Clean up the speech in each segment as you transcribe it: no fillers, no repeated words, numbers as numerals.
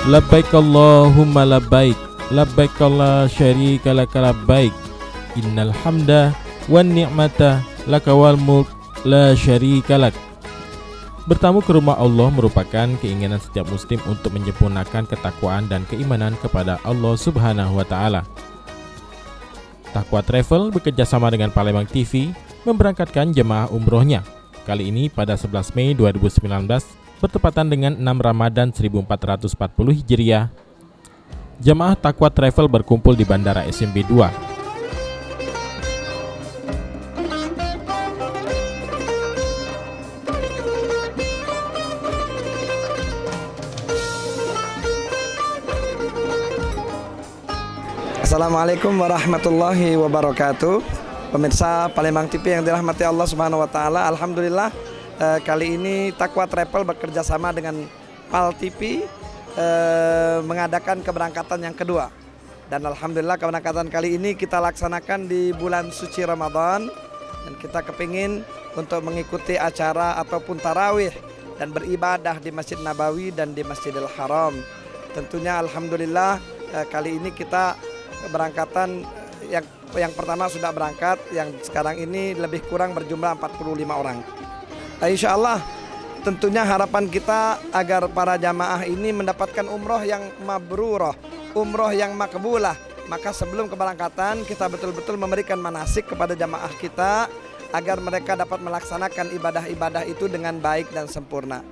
Labbaik Allahumma labbaik, labbaik la syarika laka labbaik, innal hamda wan ni'mata laka wal mulk la syarika lak. Bertamu ke rumah Allah merupakan keinginan setiap muslim untuk menyempurnakan ketakwaan dan keimanan kepada Allah Subhanahu wa Ta'ala. Taqwa Travel bekerjasama dengan Palembang TV memberangkatkan jemaah umrohnya. Kali ini pada 11 Mei 2019 bertepatan dengan 6 Ramadan 1440 Hijriah. Jemaah Taqwa Travel berkumpul di Bandara SMB 2. Assalamualaikum warahmatullahi wabarakatuh. Pemirsa Palembang TV yang dirahmati Allah Subhanahu wa Ta'ala, alhamdulillah kali ini Taqwa Travel bekerja sama dengan Pal TV mengadakan keberangkatan yang kedua. Dan alhamdulillah keberangkatan kali ini kita laksanakan di bulan suci Ramadan, dan kita kepingin untuk mengikuti acara ataupun tarawih dan beribadah di Masjid Nabawi dan di Masjidil Haram. Tentunya alhamdulillah kali ini kita keberangkatan yang pertama sudah berangkat, yang sekarang ini lebih kurang berjumlah 45 orang. Insya Allah tentunya harapan kita agar para jamaah ini mendapatkan umroh yang mabrurah, umroh yang makbulah. Maka sebelum keberangkatan kita betul-betul memberikan manasik kepada jamaah kita agar mereka dapat melaksanakan ibadah-ibadah itu dengan baik dan sempurna.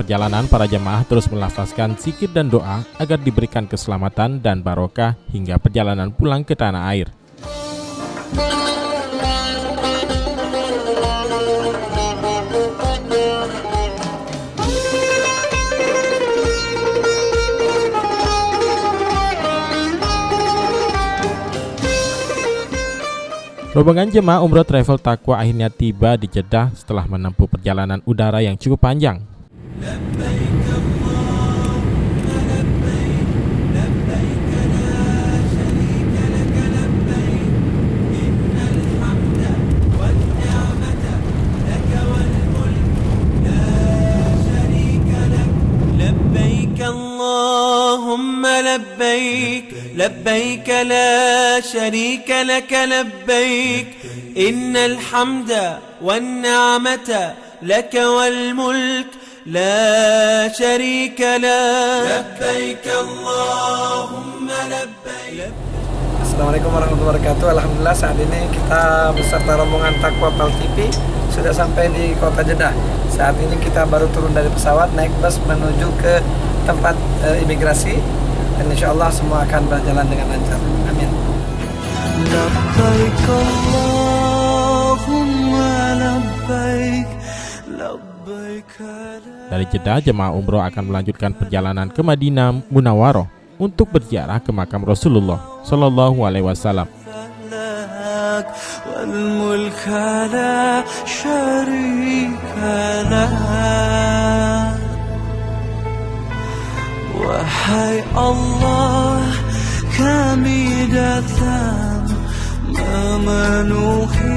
Perjalanan para jemaah terus melafazkan zikir dan doa agar diberikan keselamatan dan barokah hingga perjalanan pulang ke tanah air. Rombongan jemaah umroh travel Taqwa akhirnya tiba di Jeddah setelah menempuh perjalanan udara yang cukup panjang. لبيك اللهم لبيك لبيك لا شريك لك لبيك إن الحمد والنعمة لك والملك لا شريك لك لبيك اللهم لبيك لبيك لا شريك لك لبيك إن الحمد والنعمة لك والملك لا شريك له لبيك اللهم لبيك. Assalamualaikum warahmatullahi wabarakatuh. Alhamdulillah saat ini kita beserta rombongan Taqwa Pal TV sudah sampai di kota Jeddah. Saat ini kita baru turun dari pesawat, naik bus menuju ke tempat imigrasi, dan insya Allah semua akan berjalan dengan lancar. Amin. لبيك اللهم لبيك لبيك. Dari Jeddah, jemaah umroh akan melanjutkan perjalanan ke Madinah Munawwaroh untuk berziarah ke makam Rasulullah Shallallahu Alaihi Wasallam. والملك لا شريك له. Wahai Allah, kami datang memenuhi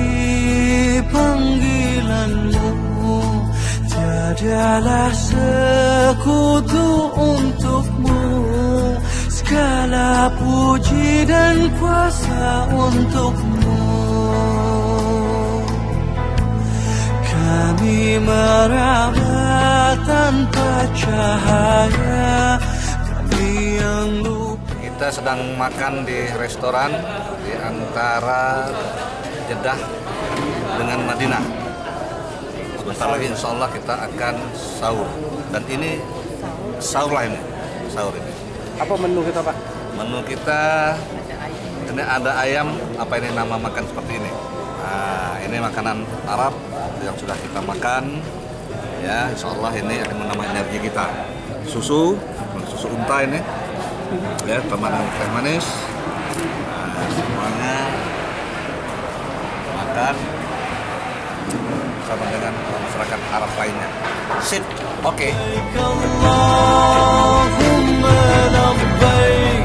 panggilan-Mu. Tiadalah sekutu untuk-Mu, segala puji dan kuasa untuk-Mu. Kami meraba tanpa cahaya, kami yang lupa. Kita sedang makan di restoran di antara Jeddah dengan Madinah. Sebentar lagi insya Allah kita akan sahur. Dan ini sahur lah ini. Sahur ini. Apa menu kita, Pak? Menu kita ini ada ayam, apa ini nama makan seperti ini. Nah, ini makanan Arab yang sudah kita makan. Ya, insya Allah ini akan menambah energi kita. Susu unta ini. Ya, teman teh manis. Nah, semuanya makan bersama dengan masyarakat Arab lainnya. Sip, oke. Allahumma labbaik,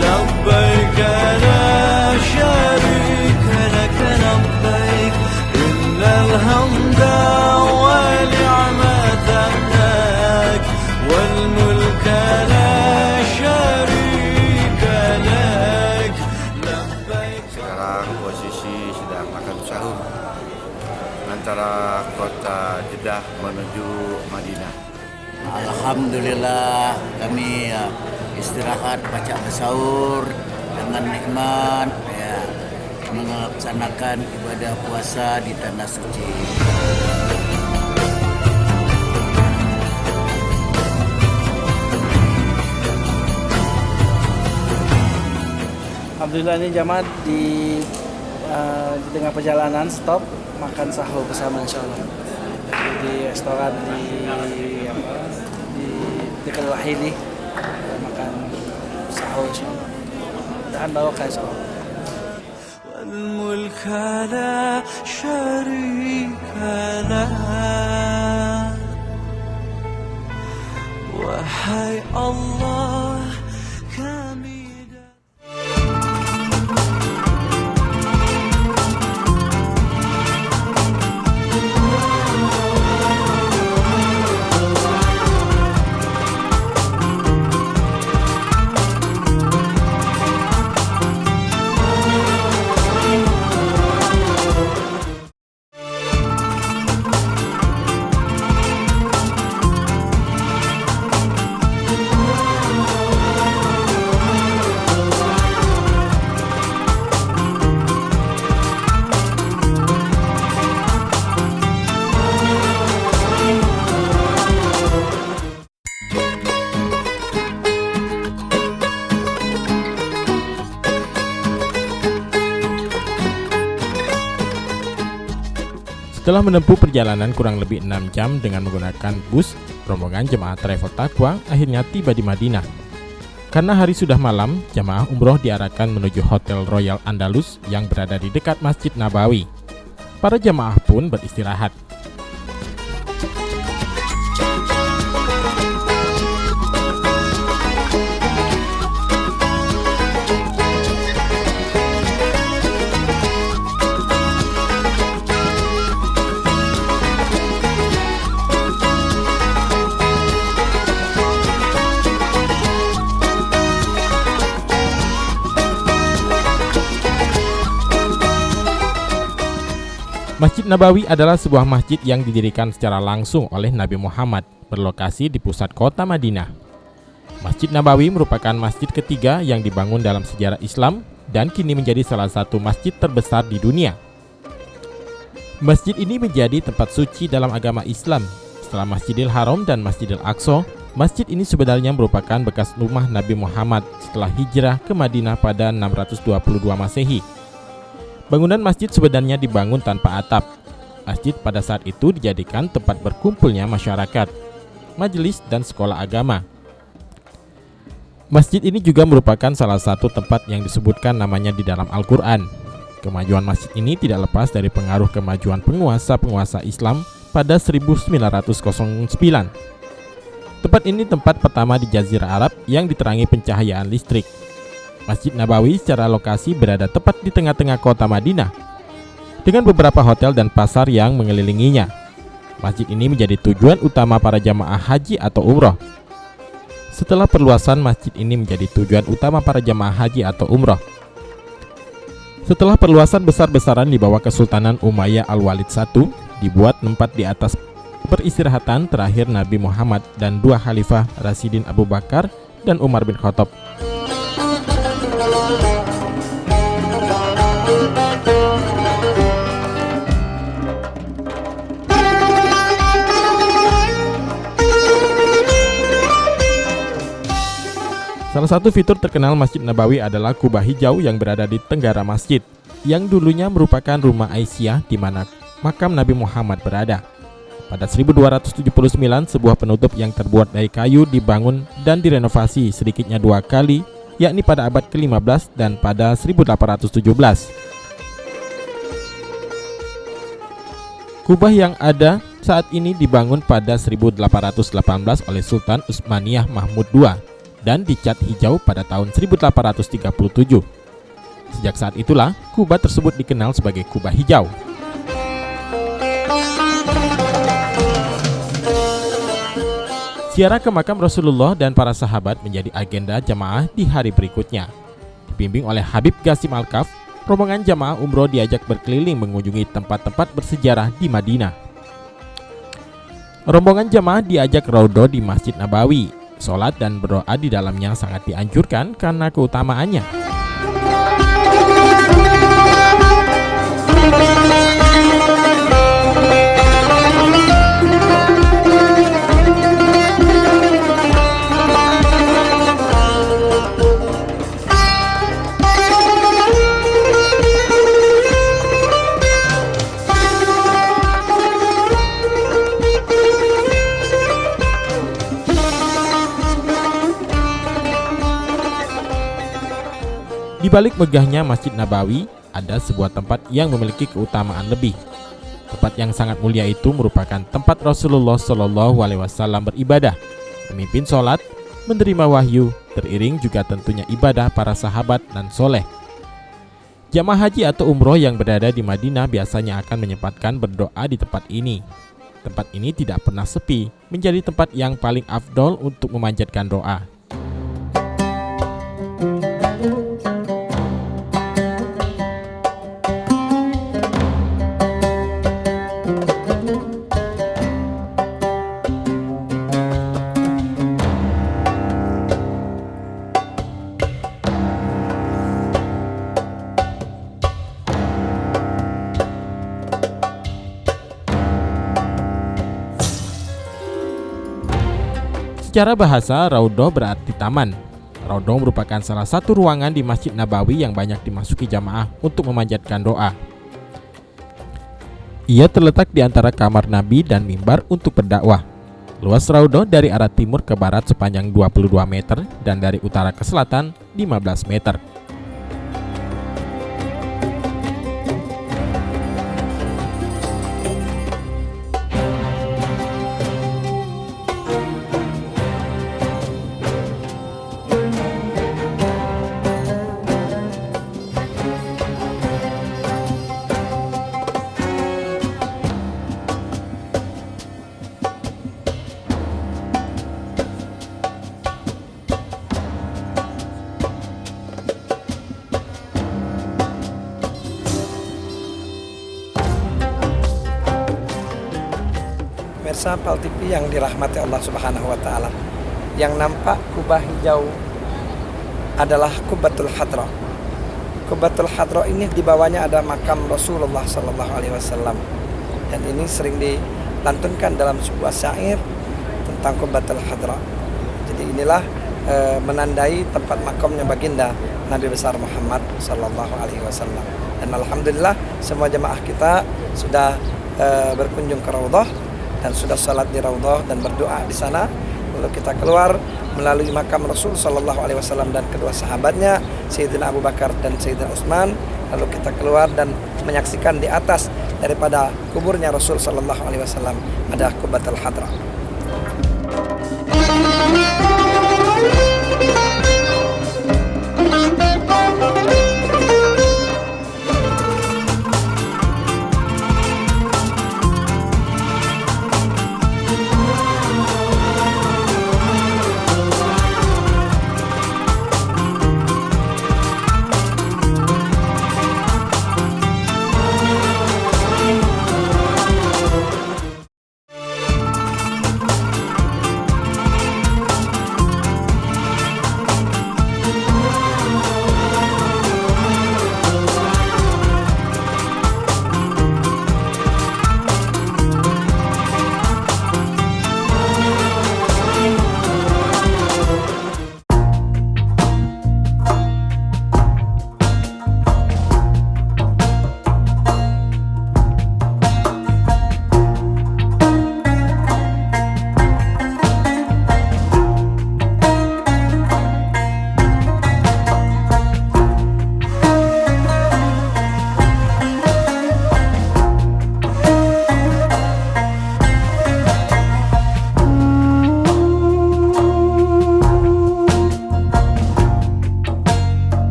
labbaik la syarika lak, labbaik innal hamda wa ni'mata lak wal mulka la syarika lak, labbaik. Sekarang posisi sedang makan sahur antara kota Jeddah menuju Madinah. Alhamdulillah kami istirahat baca sahur dengan nikmat ya, melaksanakan ibadah puasa di tanah suci. Alhamdulillah ini jamaah di tengah perjalanan stop makan sahur bersama insyaallah di restoran di dekat Wahili, makan sahur insyaallah dan barokah insyaallah. والملك لا شريك له. Wahai Allah, kami Setelah menempuh perjalanan kurang lebih 6 jam dengan menggunakan bus, rombongan jemaah Travel Taqwa akhirnya tiba di Madinah. Karena hari sudah malam, jemaah umroh diarahkan menuju Hotel Royal Andalus yang berada di dekat Masjid Nabawi. Para jemaah pun beristirahat. Masjid Nabawi adalah sebuah masjid yang didirikan secara langsung oleh Nabi Muhammad, berlokasi di pusat kota Madinah. Masjid Nabawi merupakan masjid ketiga yang dibangun dalam sejarah Islam dan kini menjadi salah satu masjid terbesar di dunia. Masjid ini menjadi tempat suci dalam agama Islam. Setelah Masjidil Haram dan Masjidil Aqsa, masjid ini sebenarnya merupakan bekas rumah Nabi Muhammad setelah hijrah ke Madinah pada 622 Masehi. Bangunan masjid sebenarnya dibangun tanpa atap. Masjid pada saat itu dijadikan tempat berkumpulnya masyarakat, majelis, dan sekolah agama. Masjid ini juga merupakan salah satu tempat yang disebutkan namanya di dalam Al-Quran. Kemajuan masjid ini tidak lepas dari pengaruh kemajuan penguasa-penguasa Islam pada 1909. Tempat ini tempat pertama di Jazirah Arab yang diterangi pencahayaan listrik. Masjid Nabawi secara lokasi berada tepat di tengah-tengah kota Madinah, dengan beberapa hotel dan pasar yang mengelilinginya. Masjid ini menjadi tujuan utama para jamaah haji atau umroh. Setelah perluasan, masjid ini menjadi tujuan utama para jamaah haji atau umroh. Setelah perluasan besar-besaran di bawah Kesultanan Umayyah Al-Walid I, dibuat tempat di atas peristirahatan terakhir Nabi Muhammad dan dua khalifah Rasyidin Abu Bakar dan Umar bin Khattab. Salah satu fitur terkenal Masjid Nabawi adalah kubah hijau yang berada di tenggara masjid, yang dulunya merupakan rumah Aisyah di mana makam Nabi Muhammad berada. Pada 1279, sebuah penutup yang terbuat dari kayu dibangun dan direnovasi sedikitnya 2 kali, yakni pada abad ke-15 dan pada 1817. Kubah yang ada saat ini dibangun pada 1818 oleh Sultan Utsmaniyah Mahmud II dan dicat hijau pada tahun 1837. Sejak saat itulah, kubah tersebut dikenal sebagai kubah hijau. Ziarah ke makam Rasulullah dan para sahabat menjadi agenda jamaah di hari berikutnya. Dibimbing oleh Habib Qasim Al-Kaf, rombongan jamaah umroh diajak berkeliling mengunjungi tempat-tempat bersejarah di Madinah. Rombongan jamaah diajak raudhah di Masjid Nabawi. Sholat dan berdoa di dalamnya sangat dianjurkan karena keutamaannya. Di balik megahnya Masjid Nabawi, ada sebuah tempat yang memiliki keutamaan lebih. Tempat yang sangat mulia itu merupakan tempat Rasulullah SAW beribadah, memimpin sholat, menerima wahyu, teriring juga tentunya ibadah para sahabat dan soleh. Jamaah haji atau umroh yang berada di Madinah biasanya akan menyempatkan berdoa di tempat ini. Tempat ini tidak pernah sepi, menjadi tempat yang paling afdol untuk memanjatkan doa. Secara bahasa, raudhah berarti taman. Raudhah merupakan salah satu ruangan di Masjid Nabawi yang banyak dimasuki jamaah untuk memanjatkan doa. Ia terletak di antara kamar Nabi dan mimbar untuk berdakwah. Luas raudhah dari arah timur ke barat sepanjang 22 meter dan dari utara ke selatan 15 meter. Pemirsa PAL TV yang dirahmati Allah Subhanahu wa taala. Yang nampak kubah hijau adalah Qubbatul Hadra. Qubbatul Hadra ini di bawahnya ada makam Rasulullah sallallahu alaihi wasallam. Dan ini sering dilantunkan dalam sebuah syair tentang Qubbatul Hadra. Jadi inilah menandai tempat makamnya baginda Nabi besar Muhammad sallallahu alaihi wasallam. Dan alhamdulillah semua jemaah kita sudah berkunjung ke raudhah dan sudah salat di raudhah dan berdoa di sana. Lalu kita keluar melalui makam Rasul sallallahu alaihi wasallam dan kedua sahabatnya Sayyidina Abu Bakar dan Sayyidina Utsman. lalu kita keluar dan menyaksikan di atas daripada kuburnya Rasul Sallallahu Alaihi Wasallam ada Qubatul Hadra.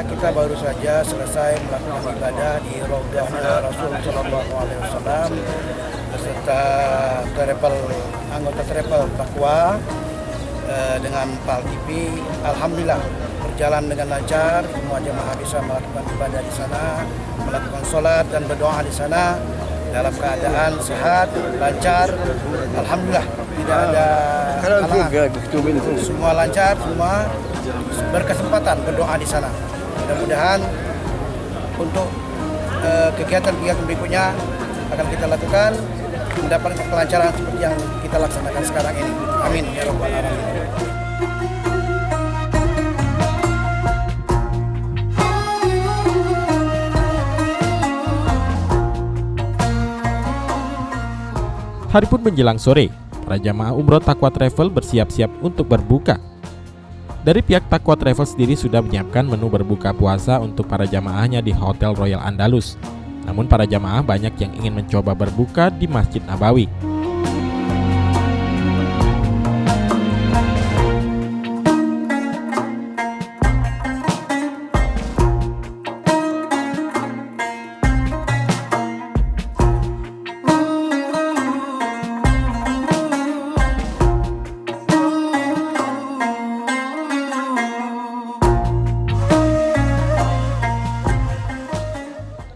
Kita baru saja selesai melakukan ibadah di Raudhah Rasul Sallallahu Alaihi Wasallam beserta anggota travel Taqwa dengan PAL TV. Alhamdulillah berjalan dengan lancar, semua jemaah bisa melakukan ibadah di sana, melakukan sholat dan berdoa di sana dalam keadaan sehat, lancar. Alhamdulillah tidak ada halangan. Semua lancar, semua berkesempatan berdoa di sana. Mudah-mudahan untuk kegiatan-kegiatan berikutnya akan kita lakukan mendapatkan kelancaran seperti yang kita laksanakan sekarang ini. Amin ya rabbal alamin. Hari pun menjelang sore, para jamaah umroh Taqwa Travel bersiap-siap untuk berbuka. Dari pihak Taqwa Travel sendiri sudah menyiapkan menu berbuka puasa untuk para jamaahnya di Hotel Royal Andalus. Namun para jamaah banyak yang ingin mencoba berbuka di Masjid Nabawi.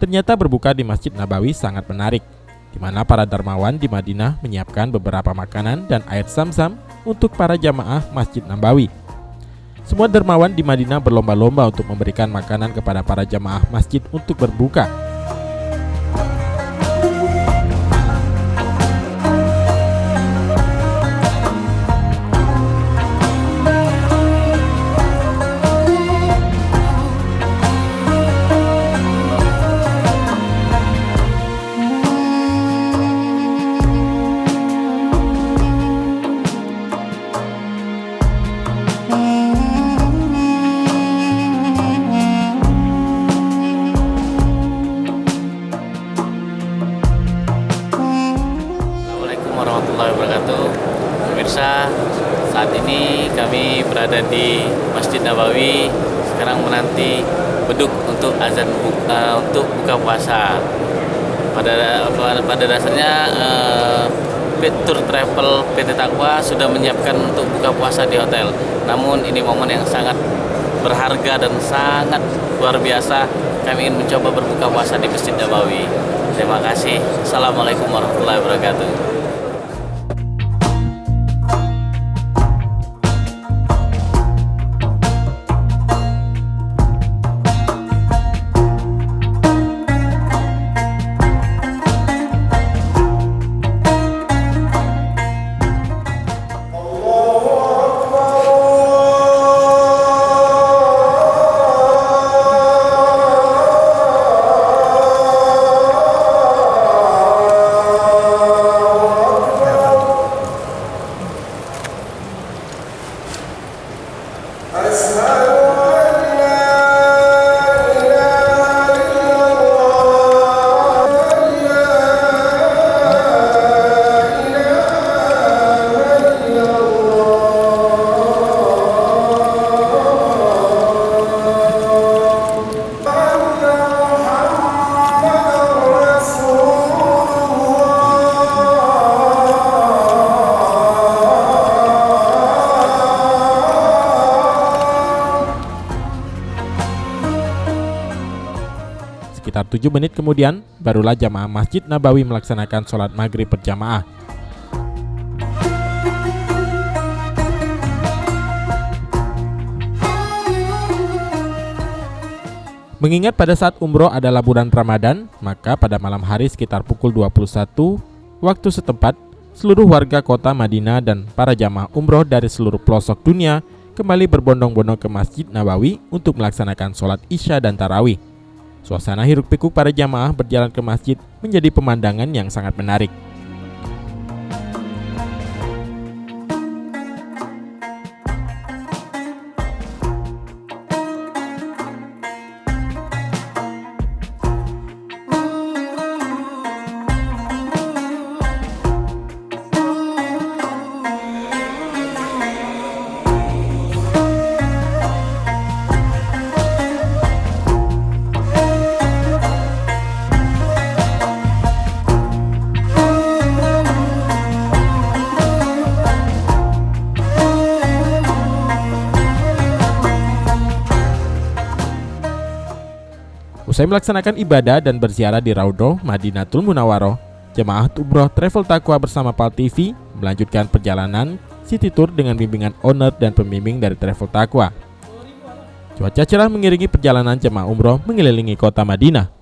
Ternyata berbuka di Masjid Nabawi sangat menarik, di mana para dermawan di Madinah menyiapkan beberapa makanan dan air zam-zam untuk para jamaah Masjid Nabawi. Semua dermawan di Madinah berlomba-lomba untuk memberikan makanan kepada para jamaah masjid untuk berbuka. warahmatullahi wabarakatuh. Pemirsa, saat ini kami berada di Masjid Nabawi, sekarang menanti beduk untuk azan untuk buka puasa. Pada dasarnya Tour Travel PT Taqwa sudah menyiapkan untuk buka puasa di hotel. Namun ini momen yang sangat berharga dan sangat luar biasa. Kami ingin mencoba berbuka puasa di Masjid Nabawi. Terima kasih. Assalamualaikum warahmatullahi wabarakatuh. sekitar 7 menit kemudian, barulah jamaah Masjid Nabawi melaksanakan sholat maghrib berjamaah. Mengingat pada saat umroh adalah bulan Ramadan, maka pada malam hari sekitar pukul 21 waktu setempat, seluruh warga kota Madinah dan para jamaah umroh dari seluruh pelosok dunia kembali berbondong-bondong ke Masjid Nabawi untuk melaksanakan sholat Isya dan Tarawih. Suasana hiruk-pikuk para jamaah berjalan ke masjid menjadi pemandangan yang sangat menarik. Usai melaksanakan ibadah dan berziarah di Raudhah Madinatul Munawwaroh, jemaah umroh Travel Taqwa bersama PAL TV melanjutkan perjalanan city tour dengan bimbingan owner dan pembimbing dari Travel Taqwa. Cuaca cerah mengiringi perjalanan jemaah umroh mengelilingi kota Madinah.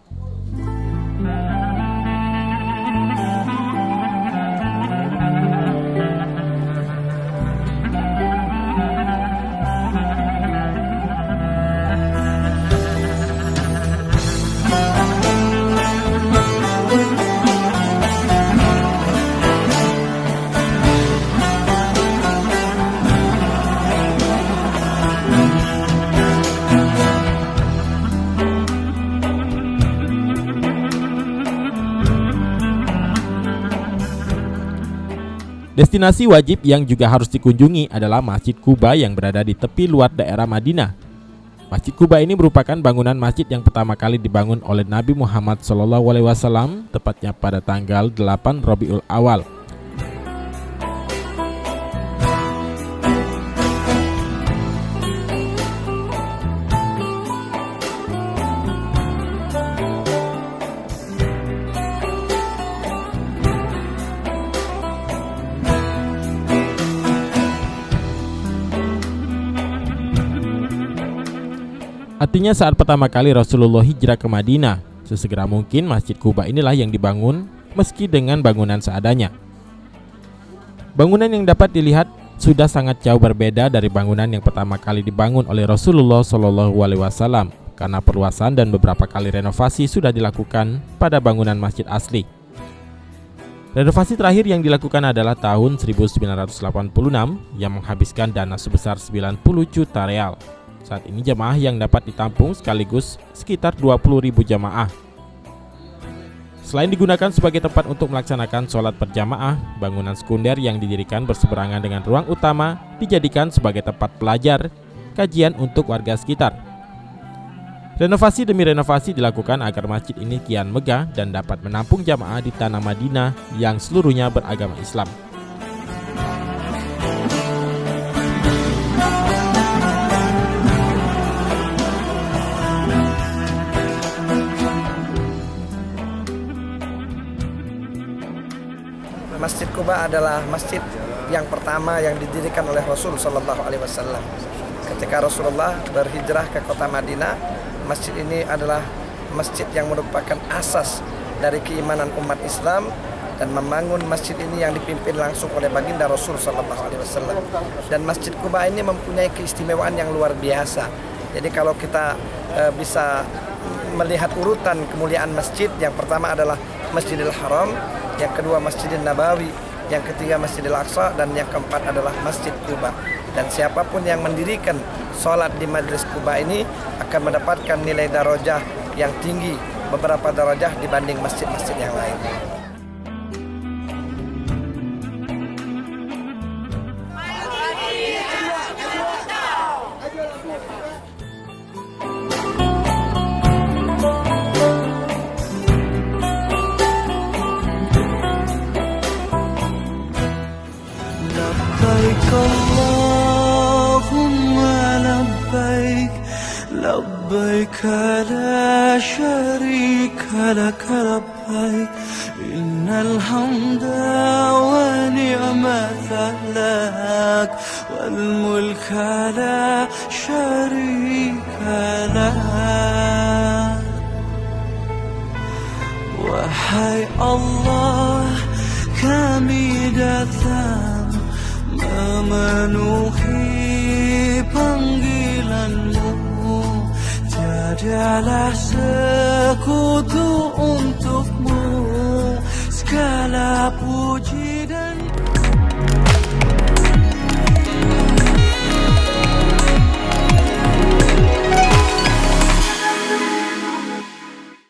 Destinasi wajib yang juga harus dikunjungi adalah Masjid Quba yang berada di tepi luar daerah Madinah. Masjid Quba ini merupakan bangunan masjid yang pertama kali dibangun oleh Nabi Muhammad SAW, tepatnya pada tanggal 8 Rabiul Awal. Artinya saat pertama kali Rasulullah hijrah ke Madinah, sesegera mungkin Masjid Quba inilah yang dibangun meski dengan bangunan seadanya. Bangunan yang dapat dilihat sudah sangat jauh berbeda dari bangunan yang pertama kali dibangun oleh Rasulullah SAW karena perluasan dan beberapa kali renovasi sudah dilakukan pada bangunan masjid asli. Renovasi terakhir yang dilakukan adalah tahun 1986 yang menghabiskan dana sebesar 90 juta real. Saat ini jamaah yang dapat ditampung sekaligus sekitar 20.000 jamaah. Selain digunakan sebagai tempat untuk melaksanakan sholat berjamaah, bangunan sekunder yang didirikan berseberangan dengan ruang utama dijadikan sebagai tempat belajar, kajian untuk warga sekitar. Renovasi demi renovasi dilakukan agar masjid ini kian megah dan dapat menampung jamaah di tanah Madinah yang seluruhnya beragama Islam. Masjid Quba adalah masjid yang pertama yang didirikan oleh Rasul Sallallahu Alaihi Wasallam. Ketika Rasulullah berhijrah ke kota Madinah, masjid ini adalah masjid yang merupakan asas dari keimanan umat Islam, dan membangun masjid ini yang dipimpin langsung oleh baginda Rasul Sallallahu Alaihi Wasallam. Dan Masjid Quba ini mempunyai keistimewaan yang luar biasa. Jadi kalau kita bisa melihat urutan kemuliaan masjid, yang pertama adalah Masjidil Haram, yang kedua Masjidil Nabawi, yang ketiga Masjidil Aqsa, dan yang keempat adalah Masjid Quba. Dan siapapun yang mendirikan sholat di Majlis Quba ini akan mendapatkan nilai darajah yang tinggi, beberapa darajah dibanding masjid-masjid yang lain. لبيك اللهم لبيك لبيك لبيك لا شريك لك لبيك إن الحمد ونعمة لك والملك لا شريك لك. Wahai Allah, kami datang memenuhi panggilan-Mu. Tiadalah sekutu untuk-Mu, segala puji dan